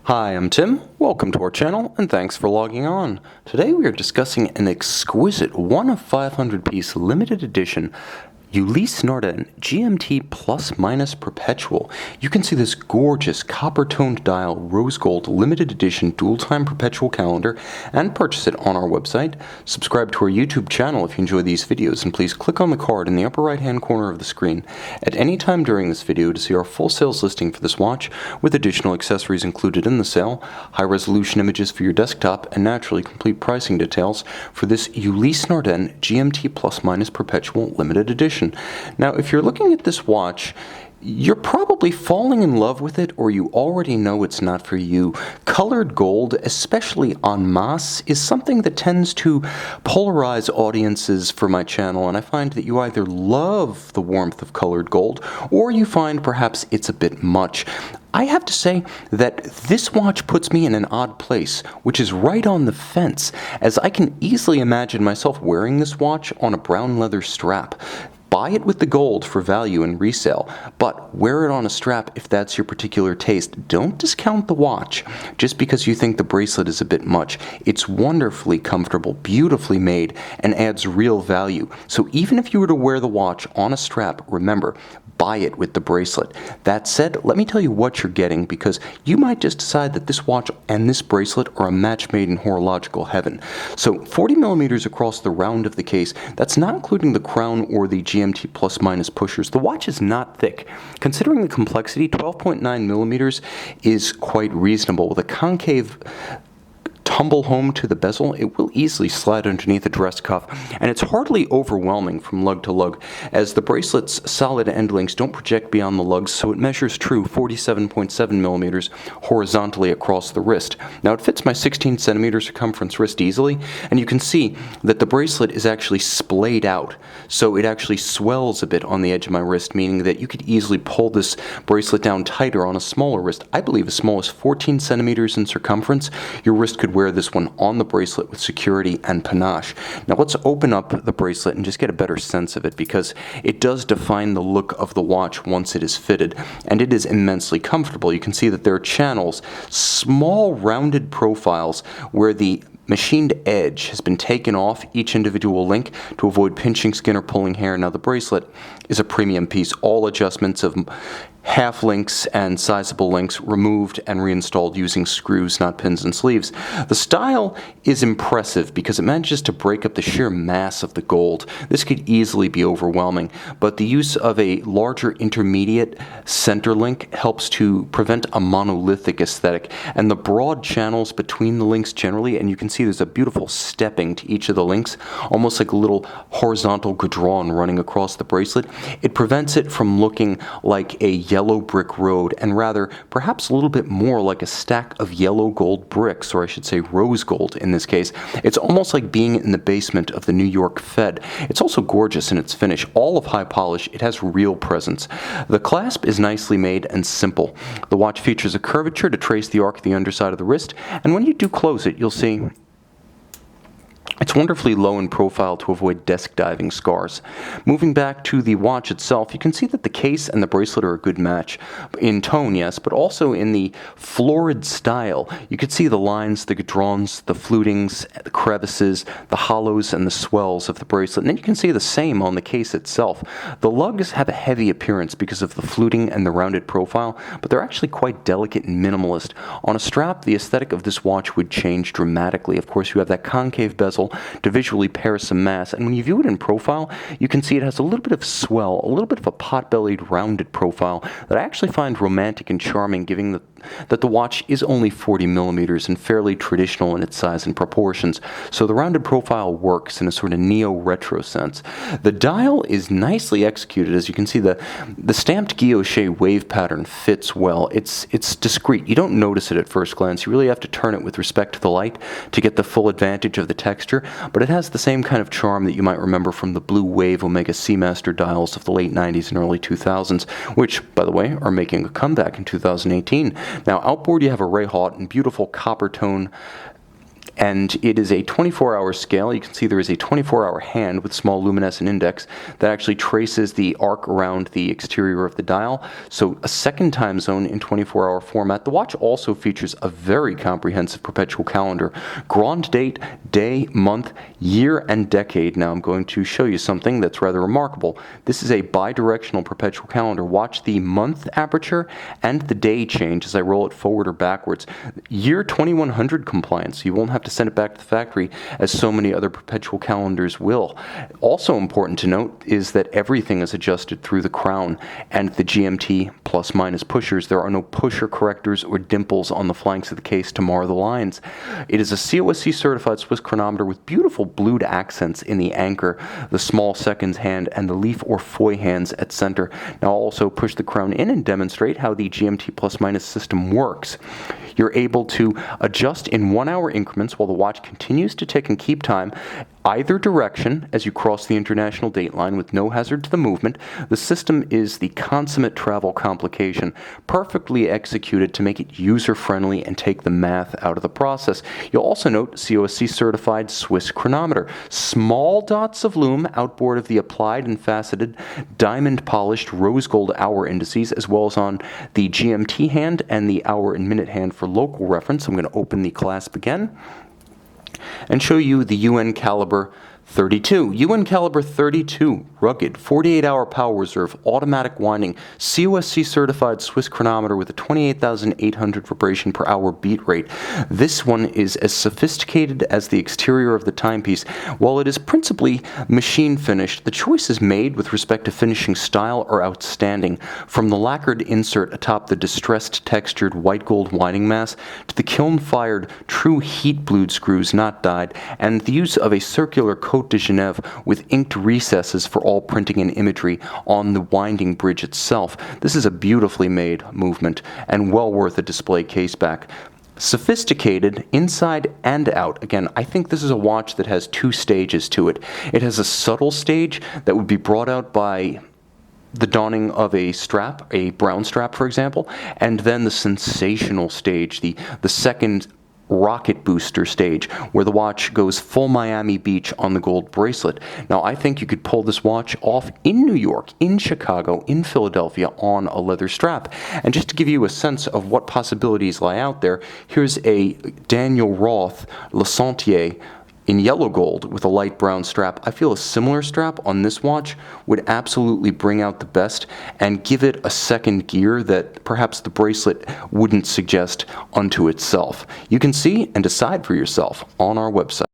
Hi, I'm Tim. Welcome to our channel, and thanks for logging on. Today we are discussing an exquisite 1 of 500 piece limited edition Ulysse Nardin GMT plus minus Perpetual. You can see this gorgeous copper-toned dial rose gold limited edition dual-time perpetual calendar and purchase it on our website. Subscribe to our YouTube channel if you enjoy these videos, and please click on the card in the upper right-hand corner of the screen at any time during this video to see our full sales listing for this watch with additional accessories included in the sale, high-resolution images for your desktop, and naturally complete pricing details for this Ulysse Nardin GMT plus minus Perpetual limited edition. Now, if you're looking at this watch, you're probably falling in love with it, or you already know it's not for you. Colored gold, especially en masse, is something that tends to polarize audiences for my channel, and I find that you either love the warmth of colored gold, or you find perhaps it's a bit much. I have to say that this watch puts me in an odd place, which is right on the fence, as I can easily imagine myself wearing this watch on a brown leather strap. Buy it with the gold for value and resale, but wear it on a strap if that's your particular taste. Don't discount the watch just because you think the bracelet is a bit much. It's wonderfully comfortable, beautifully made, and adds real value. So even if you were to wear the watch on a strap, remember, buy it with the bracelet. That said, let me tell you what you're getting, because you might just decide that this watch and this bracelet are a match made in horological heaven. So 40 millimeters across the round of the case, that's not including the crown or the GMT plus minus pushers. The watch is not thick. Considering the complexity, 12.9 millimeters is quite reasonable. With a concave tumble home to the bezel, it will easily slide underneath a dress cuff, and it's hardly overwhelming from lug to lug, as the bracelet's solid end links don't project beyond the lugs, so it measures true 47.7 millimeters horizontally across the wrist. Now, it fits my 16 centimeter circumference wrist easily, and you can see that the bracelet is actually splayed out, so it actually swells a bit on the edge of my wrist, meaning that you could easily pull this bracelet down tighter on a smaller wrist. I believe as small as 14 centimeters in circumference, your wrist could wear this one on the bracelet with security and panache. Now let's open up the bracelet and just get a better sense of it, because it does define the look of the watch once it is fitted, and it is immensely comfortable. You can see that there are channels, small rounded profiles where the machined edge has been taken off each individual link to avoid pinching skin or pulling hair. Now the bracelet is a premium piece. All adjustments of half links and sizable links removed and reinstalled using screws, not pins and sleeves. The style is impressive because it manages to break up the sheer mass of the gold. This could easily be overwhelming, but the use of a larger intermediate center link helps to prevent a monolithic aesthetic, and the broad channels between the links generally, and you can see there's a beautiful stepping to each of the links, almost like a little horizontal gudron running across the bracelet. It prevents it from looking like a yellow brick road, and rather perhaps a little bit more like a stack of yellow gold bricks, or I should say rose gold in this case. It's almost like being in the basement of the New York Fed. It's also gorgeous in its finish. All of high polish, it has real presence. The clasp is nicely made and simple. The watch features a curvature to trace the arc of the underside of the wrist, and when you do close it, you'll see it's wonderfully low in profile to avoid desk diving scars. Moving back to the watch itself, you can see that the case and the bracelet are a good match. In tone, yes, but also in the florid style. You can see the lines, the gudrons, the flutings, the crevices, the hollows, and the swells of the bracelet. And then you can see the same on the case itself. The lugs have a heavy appearance because of the fluting and the rounded profile, but they're actually quite delicate and minimalist. On a strap, the aesthetic of this watch would change dramatically. Of course, you have that concave bezel to visually pair some mass, and when you view it in profile, you can see it has a little bit of swell, a little bit of a pot-bellied rounded profile that I actually find romantic and charming, given that the watch is only 40 millimeters and fairly traditional in its size and proportions, so the rounded profile works in a sort of neo-retro sense. The dial is nicely executed. As you can see, the stamped guilloche wave pattern fits well. It's discreet. You don't notice it at first glance. You really have to turn it with respect to the light to get the full advantage of the texture, but it has the same kind of charm that you might remember from the Blue Wave Omega Seamaster dials of the late 90s and early 2000s, which, by the way, are making a comeback in 2018. Now, outboard you have a Ray Houghton beautiful copper tone and it is a 24-hour scale. You can see there is a 24-hour hand with small luminescent index that actually traces the arc around the exterior of the dial. So a second time zone in 24-hour format. The watch also features a very comprehensive perpetual calendar. Grand date, day, month, year, and decade. Now I'm going to show you something that's rather remarkable. This is a bidirectional perpetual calendar. Watch the month aperture and the day change as I roll it forward or backwards. Year 2100 compliance. You won't have to send it back to the factory as so many other perpetual calendars will. Also important to note is that everything is adjusted through the crown and the GMT plus minus pushers. There are no pusher correctors or dimples on the flanks of the case to mar the lines. It is a COSC certified Swiss chronometer with beautiful blued accents in the anchor, the small seconds hand, and the leaf or foy hands at center. Now I'll also push the crown in and demonstrate how the GMT plus minus system works. You're able to adjust in 1 hour increments while the watch continues to tick and keep time either direction as you cross the international date line with no hazard to the movement. The system is the consummate travel complication, perfectly executed to make it user-friendly and take the math out of the process. You'll also note COSC certified Swiss chronometer. Small dots of lume outboard of the applied and faceted diamond polished rose gold hour indices, as well as on the GMT hand and the hour and minute hand for local reference. I'm going to open the clasp again and show you the UN Caliber 32. UN Caliber 32, rugged, 48-hour power reserve, automatic winding, COSC certified Swiss chronometer with a 28,800 vibration per hour beat rate. This one is as sophisticated as the exterior of the timepiece. While it is principally machine finished, the choices made with respect to finishing style are outstanding. From the lacquered insert atop the distressed textured white gold winding mass to the kiln-fired true heat-blued screws not dyed, and the use of a circular Côte de Genève with inked recesses for all printing and imagery on the winding bridge itself. This is a beautifully made movement and well worth a display case back. Sophisticated inside and out. Again, I think this is a watch that has two stages to it. It has a subtle stage that would be brought out by the donning of a strap, a brown strap for example, and then the sensational stage, the second rocket booster stage, where the watch goes full Miami Beach on the gold bracelet. Now, I think you could pull this watch off in New York, in Chicago, in Philadelphia on a leather strap. And just to give you a sense of what possibilities lie out there, here's a Daniel Roth Le Sentier in yellow gold with a light brown strap. I feel a similar strap on this watch would absolutely bring out the best and give it a second gear that perhaps the bracelet wouldn't suggest unto itself. You can see and decide for yourself on our website.